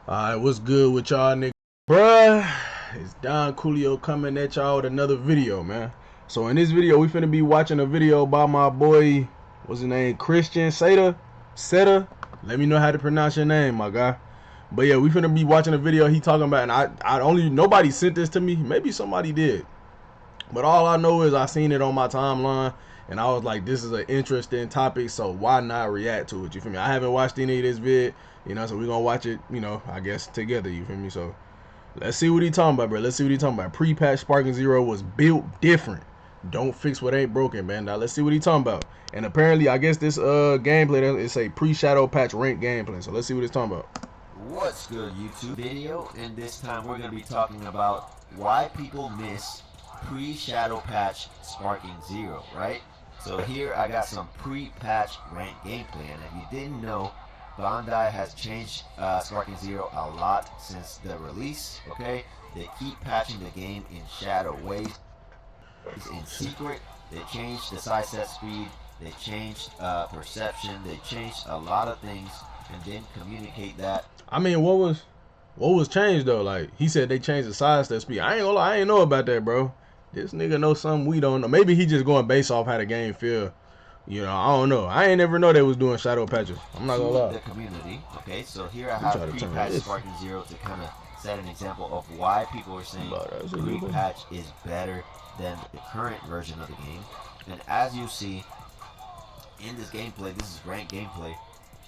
Alright, what's good with y'all niggas? Bruh, it's Don Coolio coming at y'all with another video, man. So in this video, we finna be watching a video by my boy, what's his name, Christian Seta. Let me know how to pronounce your name, my guy. But yeah, we finna be watching a video he talking about, and nobody sent this to me. Maybe somebody did. But all I know is I seen it on my timeline, and I was like, this is an interesting topic, so why not react to it? You feel me? I haven't watched any of this vid, so we're gonna watch it, I guess together, you feel me? So let's see what he talking about, bro. Let's see what he talking about. Pre-patch Sparking Zero was built different. Don't fix what ain't broken, man. Now let's see what he talking about. And apparently, I guess this gameplay, it's a pre-shadow patch rank gameplay. So let's see what he's talking about. What's good, YouTube video? And this time we're going to be talking about why people miss pre-shadow patch Sparking Zero, right? So here I got some pre-patch rank gameplay, and if you didn't know, Bandai has changed Sparking Zero a lot since the release, okay? They keep patching the game in shadow ways, in secret. They changed the sidestep speed, they changed perception, they changed a lot of things and didn't communicate that. I mean, what was changed though? Like he said they changed the sidestep speed. I ain't gonna lie, I ain't know about that, bro. This nigga know something we don't know. Maybe he just going based off how the game feel. I don't know. I ain't never know they was doing shadow patches. I'm not gonna lie. The community, okay, so here I have pre-patch Sparking Zero to kind of set an example of why people are saying pre-patch is better than the current version of the game. And as you see in this gameplay, this is ranked gameplay.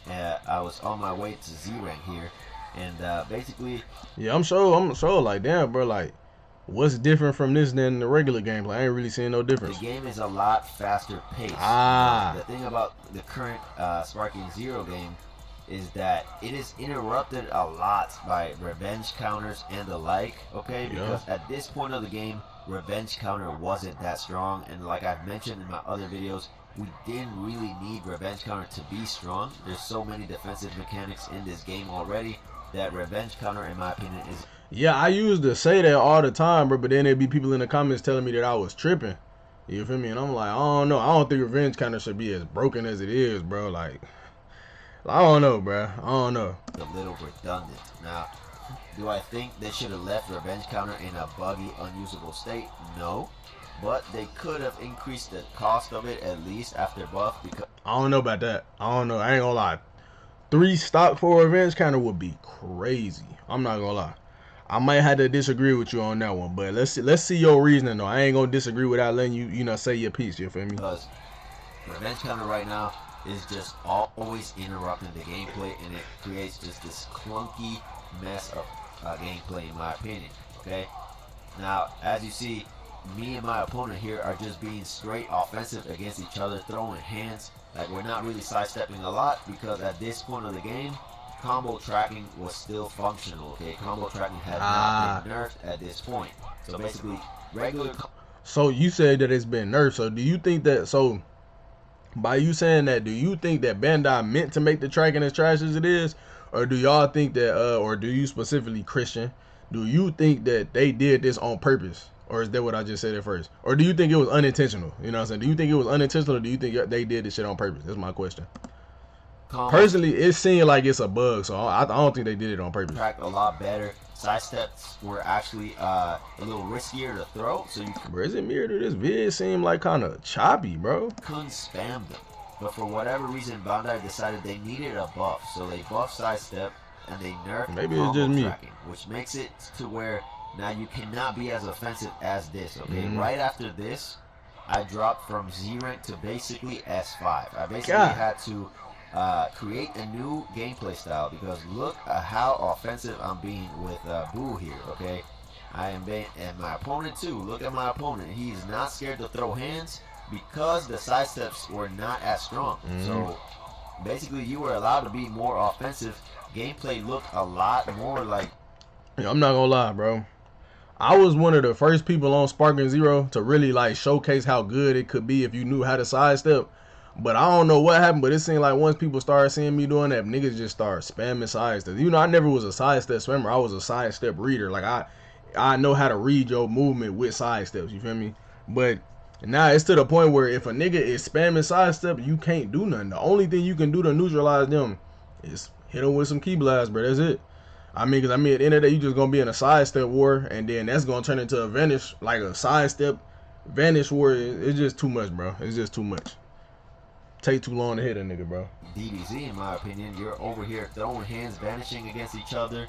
I was on my way to Z rank here, and basically, yeah, I'm sure, like, damn, bro, like, what's different from this than the regular gameplay? I ain't really seeing no difference. The game is a lot faster paced. The thing about the current Sparking Zero game is that it is interrupted a lot by revenge counters and the like, okay? Because at this point of the game, revenge counter wasn't that strong, and like I've mentioned in my other videos, we didn't really need revenge counter to be strong. There's so many defensive mechanics in this game already that revenge counter, in my opinion, is... Yeah, I used to say that all the time, bro, but then there'd be people in the comments telling me that I was tripping. You feel me? And I'm like, I don't know. I don't think revenge counter should be as broken as it is, bro. Like, I don't know, bro. I don't know. A little redundant. Now, do I think they should have left revenge counter in a buggy, unusable state? No. But they could have increased the cost of it at least after buff, because... I don't know about that. I don't know. I ain't gonna lie. 3 stock for revenge counter would be crazy. I'm not gonna lie. I might have to disagree with you on that one, but let's see your reasoning though. I ain't gonna disagree without letting you say your piece. You feel me? Because revenge counter right now is just always interrupting the gameplay, and it creates just this clunky mess of gameplay, in my opinion. Okay. Now, as you see, me and my opponent here are just being straight offensive against each other, throwing hands. Like, we're not really sidestepping a lot, because at this point of the game, combo tracking was still functional, okay? Combo tracking has not been nerfed at this point. So basically, regular... So you said that it's been nerfed. So do you think that, so by you saying that, do you think that Bandai meant to make the tracking as trash as it is? Or do y'all think that, or do you specifically, Christian, do you think that they did this on purpose? Or is that what I just said at first? Or do you think it was unintentional? You know what I'm saying? Do you think it was unintentional, or do you think they did this shit on purpose? That's my question. Personally, it seemed like it's a bug, so I don't think they did it on purpose. Tracked a lot better. Sidesteps were actually a little riskier to throw, so you... Bro, is it mirrored to this vid? It seemed like kind of choppy, bro. Couldn't spam them. But for whatever reason, Bandai decided they needed a buff. So they buffed Sidestep, and they nerfed combo tracking, which makes it to where now you cannot be as offensive as this, okay? Right after this, I dropped from Z rank to basically S5. I basically had to create a new gameplay style, because look at how offensive I'm being with Boo here, okay? I am being, and my opponent too. Look at my opponent. He is not scared to throw hands because the sidesteps were not as strong. So basically, you were allowed to be more offensive. Gameplay looked a lot more like... Yeah, I'm not gonna lie, bro. I was one of the first people on Sparking Zero to really like showcase how good it could be if you knew how to sidestep. But I don't know what happened, but it seemed like once people started seeing me doing that, niggas just started spamming sidesteps. I never was a sidestep spammer. I was a sidestep reader. Like, I know how to read your movement with sidesteps, you feel me? But now it's to the point where if a nigga is spamming sidestep, you can't do nothing. The only thing you can do to neutralize them is hit them with some key blasts, bro. That's it. I mean, because at the end of the day, you just gonna be in a sidestep war, and then that's gonna turn into a vanish, like a sidestep vanish war. It's just too much, bro. It's just too much. Take too long to hit a nigga, bro. DBZ, in my opinion, you're over here throwing hands, vanishing against each other.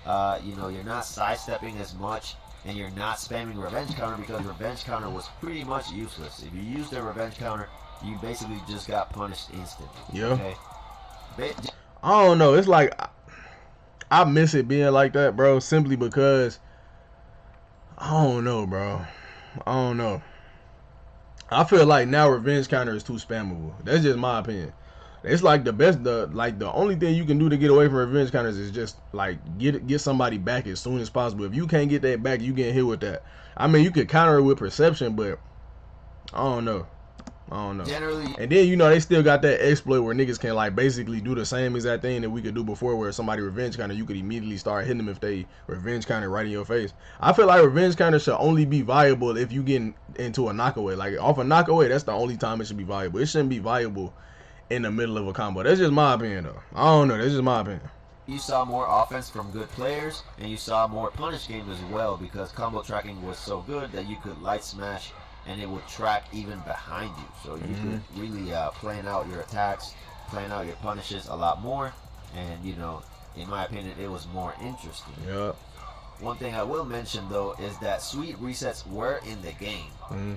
You know, you're not sidestepping as much, and you're not spamming revenge counter because revenge counter was pretty much useless. If you used a revenge counter, you basically just got punished instantly. Yeah. Okay? I don't know. It's like I miss it being like that, bro, simply because I don't know, bro. I don't know. I feel like now revenge counter is too spammable. That's just my opinion. It's like the only thing you can do to get away from revenge counters is just like get somebody back as soon as possible. If you can't get that back, you get hit with that. I mean, you could counter it with perception, but I don't know. Generally, and then, you know, they still got that exploit where niggas can like basically do the same exact thing that we could do before, where somebody revenge counter, you could immediately start hitting them if they revenge counter right in your face. I feel like revenge counter should only be viable if you get into a knockaway. Like off a knockaway, that's the only time it should be viable. It shouldn't be viable in the middle of a combo. That's just my opinion, though. I don't know. That's just my opinion. You saw more offense from good players, and you saw more punish games as well because combo tracking was so good that you could light smash and it would track even behind you. So you could really plan out your attacks, plan out your punishes a lot more. And, you know, in my opinion, it was more interesting. Yeah. One thing I will mention, though, is that sweet resets were in the game. And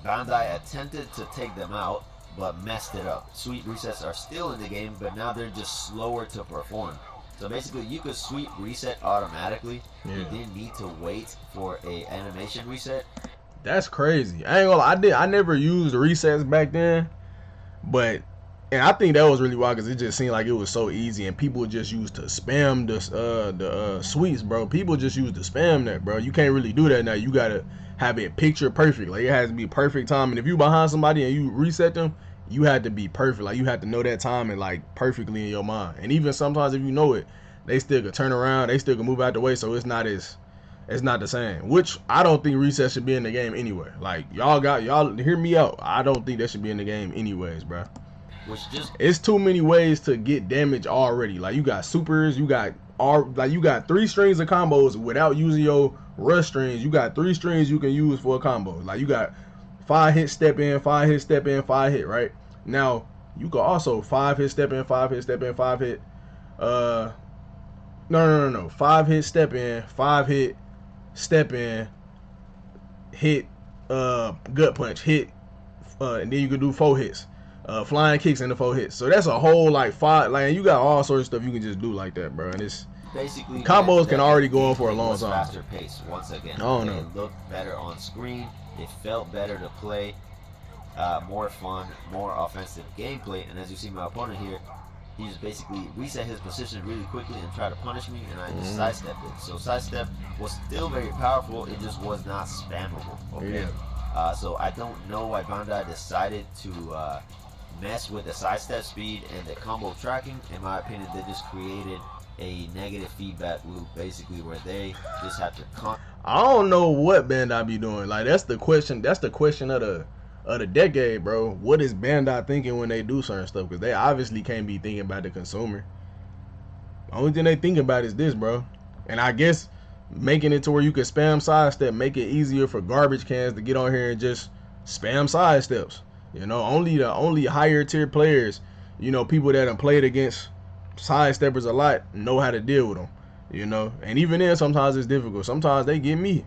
Bandai attempted to take them out, but messed it up. Sweet resets are still in the game, but now they're just slower to perform. So basically, you could sweet reset automatically. Yeah. You didn't need to wait for a animation reset. That's crazy. I ain't gonna lie, I never used resets back then, and I think that was really why, because it just seemed like it was so easy, and people just used to spam the sweets, bro. People just used to spam that, bro. You can't really do that now. You gotta have it picture perfect. Like, it has to be perfect time, and if you behind somebody and you reset them, you had to be perfect. Like, you had to know that timing like perfectly in your mind. And even sometimes if you know it, they still could turn around, they still can move out the way, so it's not the same. Which I don't think reset should be in the game anyway. Like, y'all hear me out. I don't think that should be in the game anyways, bro. It's too many ways to get damage already. Like, you got supers, you got 3 strings of combos without using your rush strings. You got 3 strings you can use for a combo. Like, you got 5 hit step in, 5 hit step in, 5 hit, right? Now, you can also 5 hit step in, 5 hit step in, 5 hit. No. 5 hit step in, 5 hit step in, hit gut punch, hit, and then you can do 4 hits. Flying kicks into 4 hits. So that's a whole like 5. Like, you got all sorts of stuff you can just do like that, bro. And it's basically combos can already go on for a long time. Faster pace once again. It looked better on screen. It felt better to play. More fun, more offensive gameplay. And as you see my opponent here, he just basically reset his position really quickly and tried to punish me, and I just sidestepped it. So sidestep was still very powerful. It just was not spammable. Okay. Yeah. So I don't know why Bandai decided to mess with the sidestep speed and the combo tracking. In my opinion, they just created a negative feedback loop, basically, where they just have to I don't know what Bandai be doing. Like, that's the question. That's the question of the decade, bro. What is Bandai thinking when they do certain stuff? Because they obviously can't be thinking about the consumer. The only thing they think about is this, bro. And I guess making it to where you can spam sidestep, make it easier for garbage cans to get on here and just spam sidesteps. You know, only higher tier players, you know, people that have played against sidesteppers a lot know how to deal with them. You know, and even then sometimes it's difficult. Sometimes they get me,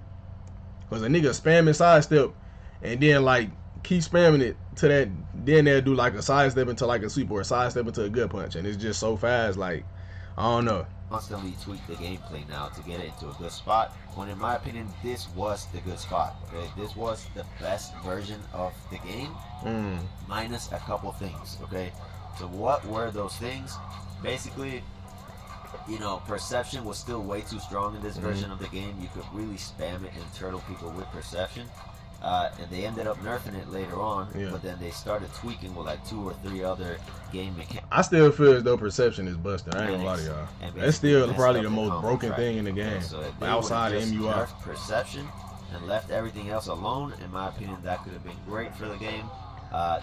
because a nigga spamming sidestep and then like keep spamming it to that, then they'll do like a sidestep into like a sweep or a sidestep into a gut punch, and it's just so fast. Like, I don't know. Constantly tweak the gameplay now to get it into a good spot, when in my opinion this was the good spot. Okay, this was the best version of the game, minus a couple things. Okay, so what were those things? Basically, you know, perception was still way too strong in this version of the game. You could really spam it and turtle people with perception. And they ended up nerfing it later on, but then they started tweaking with like 2 or 3 other game mechanics. I still feel as though perception is busted. I ain't gonna lie to y'all. That's still probably the most broken thing in the game, outside of MUI. Perception and left everything else alone, in my opinion, that could have been great for the game.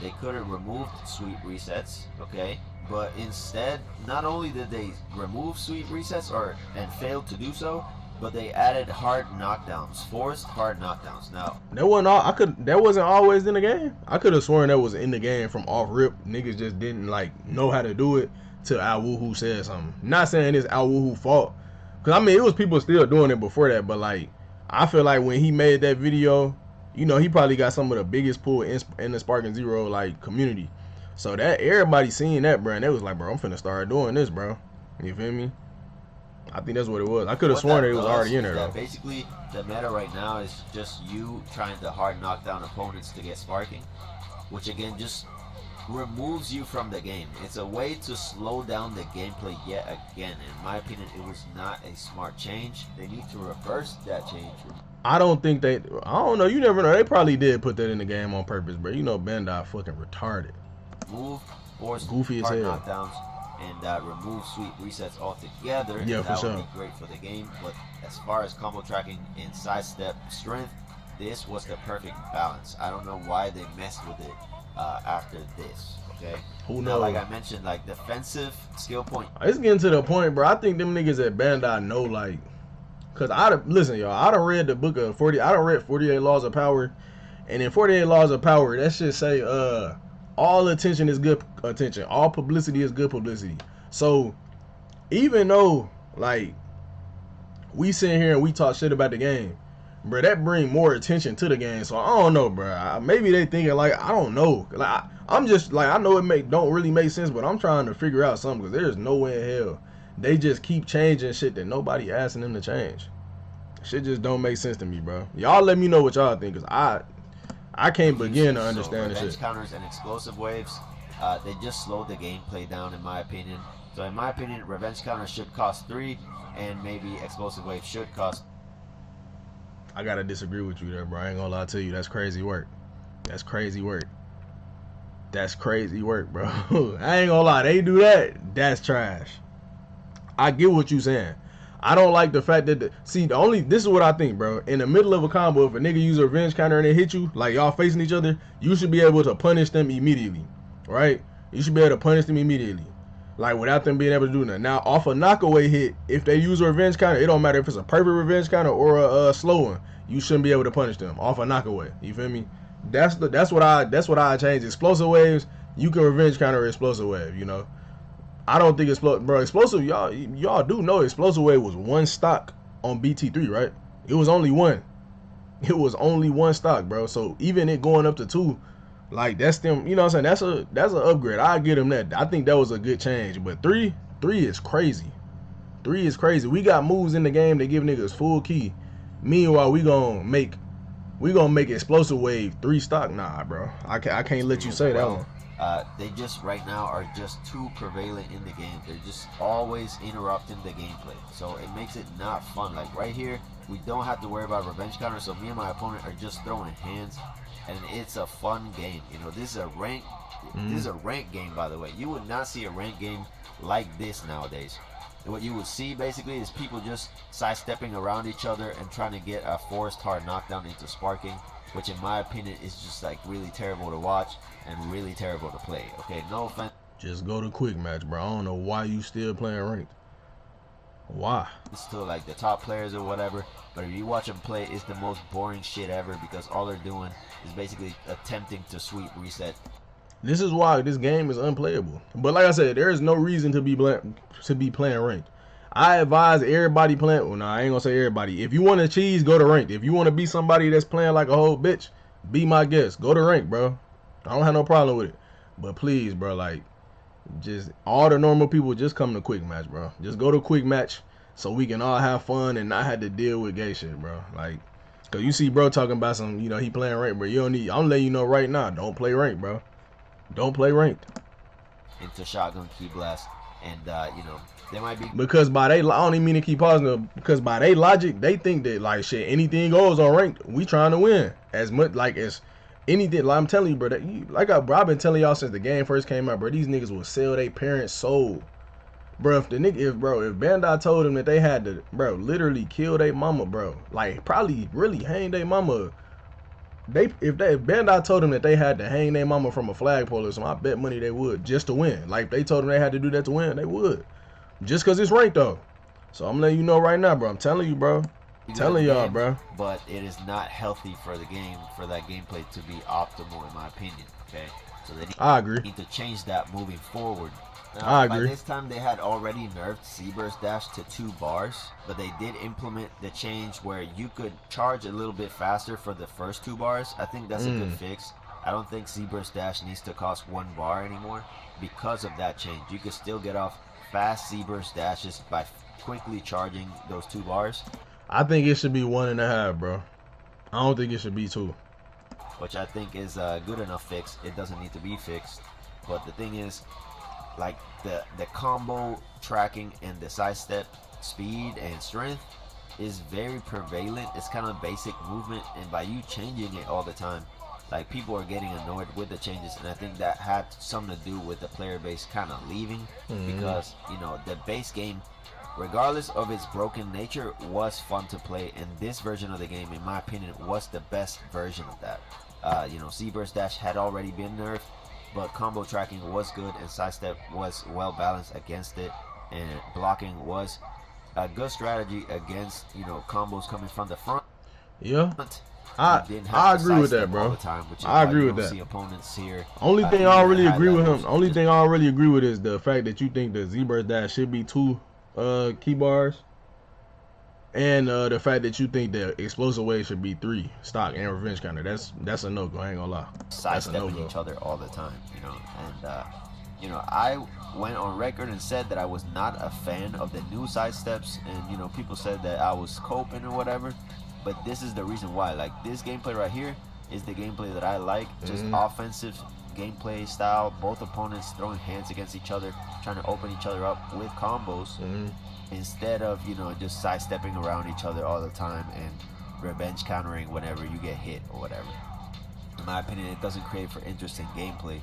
They could have removed sweep resets, okay? But instead, not only did they remove sweep resets and failed to do so, but they added hard knockdowns, forced hard knockdowns. Now that wasn't always in the game. I could have sworn that was in the game from off rip. Niggas just didn't like know how to do it till Al Woohoo said something. Not saying it's Al Woohoo fault, cause I mean it was people still doing it before that. But like I feel like when he made that video, you know, he probably got some of the biggest pull in the Sparking Zero like community. So that everybody seen that, bro, and they was like, bro, I'm finna start doing this, bro. You feel me? I think that's what it was. I could have sworn that it was already in there, though. Basically, the meta right now is just you trying to hard knock down opponents to get sparking, which again just removes you from the game. It's a way to slow down the gameplay yet again. In my opinion, it was not a smart change. They need to reverse that change. I don't think I don't know. You never know. They probably did put that in the game on purpose, bro. You know, Bandai fucking retarded. Move, force, goofy as hell. Knockdowns, and remove sweep resets altogether. Yeah, that for sure. would be great for the game. But as far as combo tracking and sidestep strength, this was the perfect balance. I don't know why they messed with it after this. Okay. Who knows? Now, like I mentioned, like defensive skill point. It's getting to the point, bro. I think them niggas at Bandai know, like, cause listen, y'all. I done read the book of 40. I done read 48 Laws of Power, and in 48 Laws of Power, that shit say, all attention is good attention. All publicity is good publicity. So even though like we sit here and we talk shit about the game, bro, that bring more attention to the game. So I don't know, bro. Maybe they thinking like I don't know. Like I'm just like I know it don't really make sense, but I'm trying to figure out something because there's no way in hell they just keep changing shit that nobody asking them to change. Shit just don't make sense to me, bro. Y'all let me know what y'all think, cause I can't begin to understand this shit. Counters and explosive waves, they just slowed the gameplay down, in my opinion. So in my opinion, revenge counters should cost 3, and maybe explosive waves should cost. I gotta disagree with you there, bro. I ain't gonna lie to you. That's crazy work. That's crazy work. That's crazy work, bro. I ain't gonna lie. They do that. That's trash. I get what you saying. I don't like the fact that this is what I think, bro. In the middle of a combo, if a nigga use a revenge counter and they hit you, like y'all facing each other, you should be able to punish them immediately, right? You should be able to punish them immediately, like without them being able to do nothing. Now, off a knockaway hit, if they use a revenge counter, it don't matter if it's a perfect revenge counter or a slow one. You shouldn't be able to punish them off a knockaway. You feel me? That's what I change. Explosive waves, you can revenge counter explosive wave. You know. I don't think explosive, y'all do know explosive wave was 1 stock on BT3, right? It was only 1. It was only 1 stock, bro. So even it going up to 2, like that's them, you know what I'm saying? That's an upgrade. I give them that. I think that was a good change. But 3 is crazy. 3 is crazy. We got moves in the game that give niggas full key. Meanwhile, we gonna make explosive wave 3 stock. Nah, bro. I can't let you say that one. They just right now are just too prevalent in the game. They're just always interrupting the gameplay, so it makes it not fun. Like right here, we don't have to worry about revenge counter, so me and my opponent are just throwing hands, and it's a fun game. You know, this is a rank game, by the way. You would not see a rank game like this nowadays. What you would see basically is people just sidestepping around each other and trying to get a forced hard knockdown into sparking, which in my opinion is just like really terrible to watch and really terrible to play. Okay, no offense. Just go to quick match, bro. I don't know why you still playing ranked. Why? It's still like the top players or whatever, but if you watch them play, it's the most boring shit ever because all they're doing is basically attempting to sweep reset. This is why this game is unplayable. But like I said, there is no reason to be playing ranked. I advise everybody playing. Well, no, I ain't gonna say everybody. If you want to cheese, go to ranked. If you want to be somebody that's playing like a whole bitch, be my guest. Go to ranked, bro. I don't have no problem with it. But please, bro, like, just all the normal people just come to quick match, bro. Just go to quick match so we can all have fun and not have to deal with gay shit, bro. Like, cause you see, bro, talking about some, you know, he playing ranked, bro. You don't need. I'm letting you know right now. Don't play ranked, bro. Don't play ranked. Into shotgun key blast, and you know, they might be because by they, I don't even mean to keep pausing them, because by they logic, they think that like shit, anything goes on ranked. We trying to win as much like as anything. Like I'm telling you, bro, I've been telling y'all since the game first came out, bro. These niggas will sell their parents' soul, bro. If Bandai told them that they had to, bro, literally kill their mama, bro, like probably really hang their mama if Bandai told them that they had to hang their mama from a flagpole or something, I bet money they would just to win. Like, if they told them they had to do that to win, they would. Just because it's ranked, though. So I'm letting you know right now, bro. I'm telling you, bro. Telling y'all, bro. But it is not healthy for the game, for that gameplay to be optimal, in my opinion. Okay, so they need to change that moving forward. I agree. By this time, they had already nerfed Z-Burst Dash to 2 bars, but they did implement the change where you could charge a little bit faster for the first 2 bars. I think that's a good fix. I don't think Z-Burst Dash needs to cost 1 bar anymore because of that change. You could still get off fast Z-Burst Dashes by quickly charging those 2 bars. I think it should be 1.5, bro. I don't think it should be 2. Which I think is a good enough fix. It doesn't need to be fixed. But the thing is, like the combo tracking and the sidestep speed and strength is very prevalent. It's kind of basic movement, and by you changing it all the time, like, people are getting annoyed with the changes, and I think that had something to do with the player base kind of leaving, because, you know, the base game, regardless of its broken nature, was fun to play, and this version of the game, in my opinion, was the best version of that. You know, Z-Burst Dash had already been nerfed, but combo tracking was good, and sidestep was well balanced against it, and blocking was a good strategy against, you know, combos coming from the front. Yeah, I agree with that, bro. I agree with that. See opponents here. Only thing I don't really agree with him. Only thing I don't really agree with is the fact that you think the Z-Burst Dash should be 2 key bars, and the fact that you think the explosive wave should be 3 stock and revenge counter. That's a no go. I ain't gonna lie. Sidestepping each other all the time, you know. And you know, I went on record and said that I was not a fan of the new sidesteps, and, you know, people said that I was coping or whatever. But this is the reason why. Like, this gameplay right here is the gameplay that I like. Just offensive gameplay style. Both opponents throwing hands against each other, trying to open each other up with combos, instead of, you know, just sidestepping around each other all the time and revenge countering whenever you get hit or whatever. In my opinion, it doesn't create for interesting gameplay.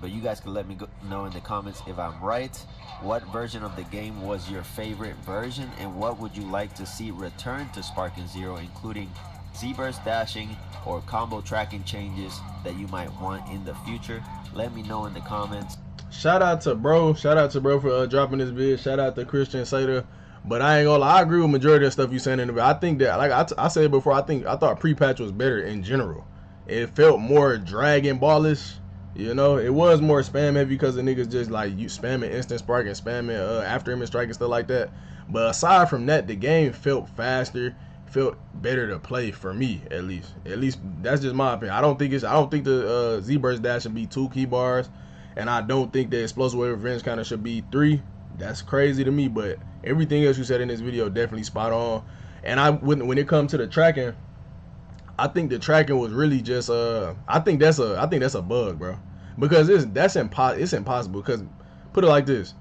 But you guys can let me know in the comments if I'm right. What version of the game was your favorite version, and what would you like to see return to Sparking Zero, including Z-Burst dashing or combo tracking changes that you might want in the future? Let me know in the comments. Shout out to bro for dropping this vid. Shout out to Christian Sater. But I ain't gonna lie, I agree with majority of stuff you saying in the video. I think that, like I said before, I thought pre-patch was better in general. It felt more Dragon Ballish. You know, it was more spam heavy because the niggas just like you spamming instant spark and spamming after image strike and stuff like that. But aside from that, the game felt faster, felt better to play for me, at least. At least that's just my opinion. I don't think the Z-Burst Dash should be 2 key bars, and I don't think the explosive wave revenge kind of should be 3. That's crazy to me, but everything else you said in this video definitely spot on. And when it comes to the tracking, I think the tracking was really just I think that's a bug, bro. Because it's impossible. Because put it like this,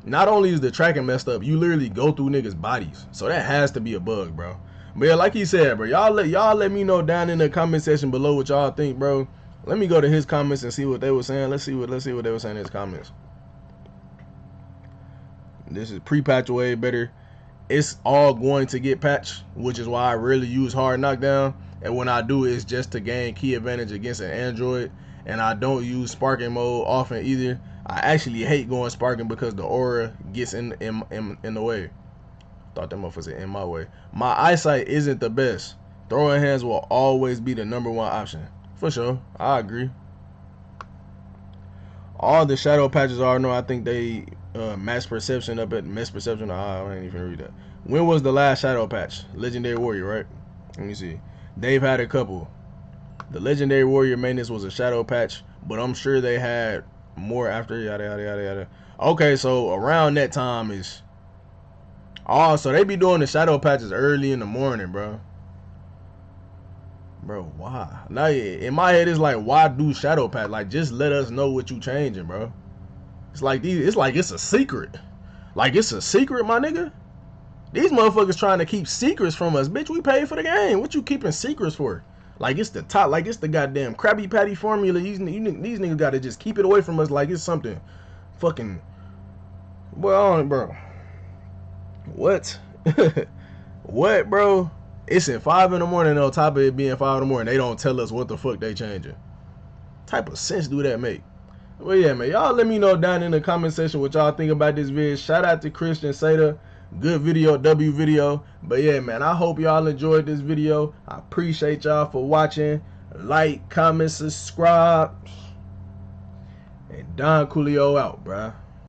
not only is the tracking messed up, you literally go through niggas' bodies. So that has to be a bug, bro. But yeah, like he said, bro, y'all let me know down in the comment section below what y'all think, bro. Let me go to his comments and see what they were saying. Let's see what they were saying in his comments. This is pre-patch way better. It's all going to get patched, which is why I rarely use hard knockdown, and when I do, it's just to gain key advantage against an Android. And I don't use sparking mode often either. I actually hate going sparking because the aura gets in the way. Thought that motherfucker said in my way. My eyesight isn't the best. Throwing hands will always be the #1 option. For sure, I agree. All the shadow patches are no. I think they mass perception up at mass perception. I ain't even read that. When was the last shadow patch? Legendary Warrior, right? Let me see. They've had a couple. The Legendary Warrior maintenance was a shadow patch, but I'm sure they had more after, yada yada yada yada. Okay, so around that time is so they be doing the shadow patches early in the morning, bro. Bro, why? Now in my head it's like, why do shadow patch? Like, just let us know what you changing, bro. It's like it's a secret. Like, it's a secret, my nigga. These motherfuckers trying to keep secrets from us. Bitch, we paid for the game. What you keeping secrets for? Like, it's the top, like it's the goddamn Krabby Patty formula. These niggas gotta just keep it away from us like it's something fucking, well, bro. What? What, bro? It's at 5 in the morning, and on top of it being 5 in the morning, they don't tell us what the fuck they changing. Type of sense do that make? Well, yeah, man, y'all let me know down in the comment section what y'all think about this video. Shout out to Christian Seda. Good video, W video. But yeah, man, I hope y'all enjoyed this video. I appreciate y'all for watching. Like, comment, subscribe. And Don Coolio out, bruh.